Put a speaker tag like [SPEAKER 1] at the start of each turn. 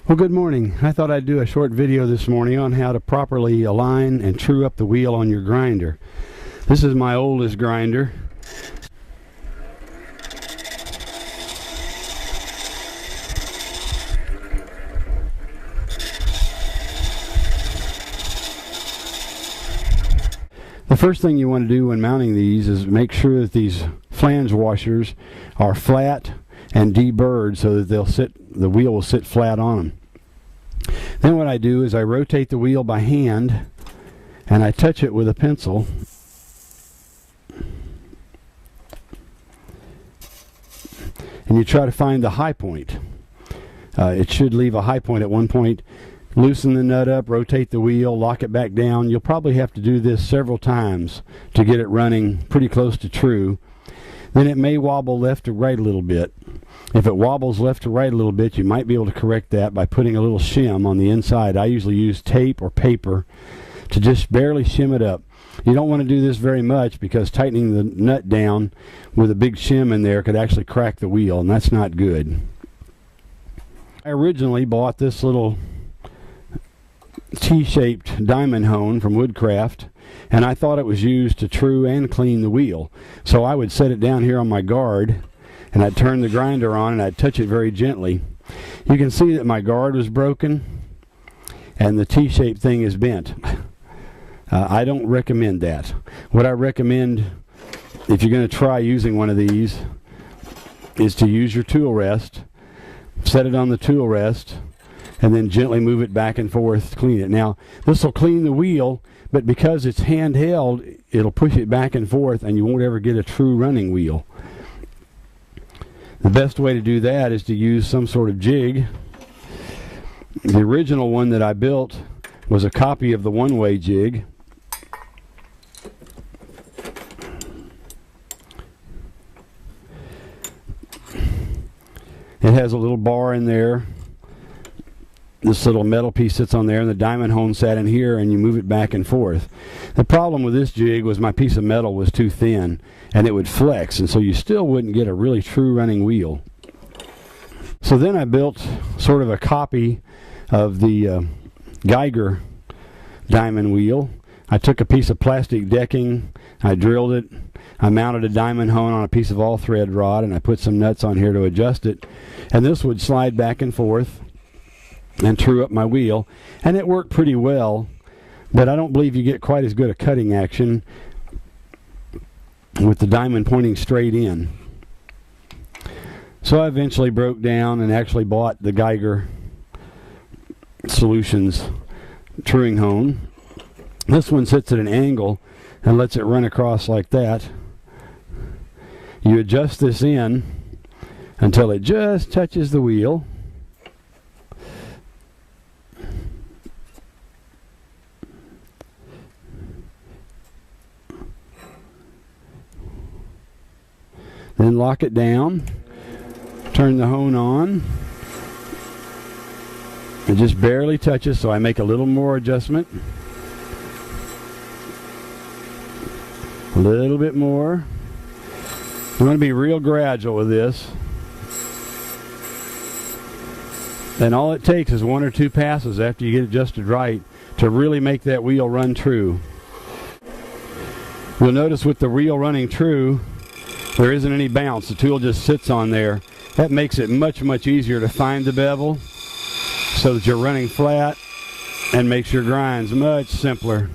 [SPEAKER 1] Well, good morning. I thought I'd do a short video this morning on how to properly align and true up the wheel on your grinder. This is my oldest grinder. The first thing you want to do when mounting these is make sure that these flange washers are flat and deburred so that the wheel will sit flat on them. Then what I do is I rotate the wheel by hand and I touch it with a pencil. And you try to find the high point. It should leave a high point at one point. Loosen the nut up, rotate the wheel, lock it back down. You'll probably have to do this several times to get it running pretty close to true. Then it may wobble left to right a little bit. If it wobbles left to right a little bit, you might be able to correct that by putting a little shim on the inside. I usually use tape or paper to just barely shim it up. You don't want to do this very much because tightening the nut down with a big shim in there could actually crack the wheel, and that's not good. I originally bought this little T-shaped diamond hone from Woodcraft, and I thought it was used to true and clean the wheel. So I would set it down here on my guard, and I'd turn the grinder on and I'd touch it very gently. You can see that my guard was broken and the T-shaped thing is bent. I don't recommend that. What I recommend if you're going to try using one of these is to use your tool rest, set it on the tool rest, and then gently move it back and forth to clean it. Now, this will clean the wheel, but because it's handheld, it'll push it back and forth and you won't ever get a true running wheel. The best way to do that is to use some sort of jig. The original one that I built was a copy of the one-way jig. It has a little bar in there. This little metal piece sits on there, and the diamond hone sat in here, and you move it back and forth. The problem with this jig was my piece of metal was too thin, and it would flex, and so you still wouldn't get a really true running wheel. So then I built sort of a copy of the Geiger diamond wheel. I took a piece of plastic decking, I drilled it, I mounted a diamond hone on a piece of all-thread rod, and I put some nuts on here to adjust it, and this would slide back and forth and true up my wheel, and it worked pretty well, but I don't believe you get quite as good a cutting action with the diamond pointing straight in. So I eventually broke down and actually bought the Geiger Solutions truing hone. This one sits at an angle and lets it run across like that. You adjust this in until it just touches the wheel. Then lock it down, turn the hone on. It just barely touches, so I make a little more adjustment. A little bit more. You want to be real gradual with this. And all it takes is one or two passes after you get adjusted right to really make that wheel run true. You'll notice with the wheel running true, there isn't any bounce. The tool just sits on there. That makes it much, much easier to find the bevel so that you're running flat and makes your grinds much simpler.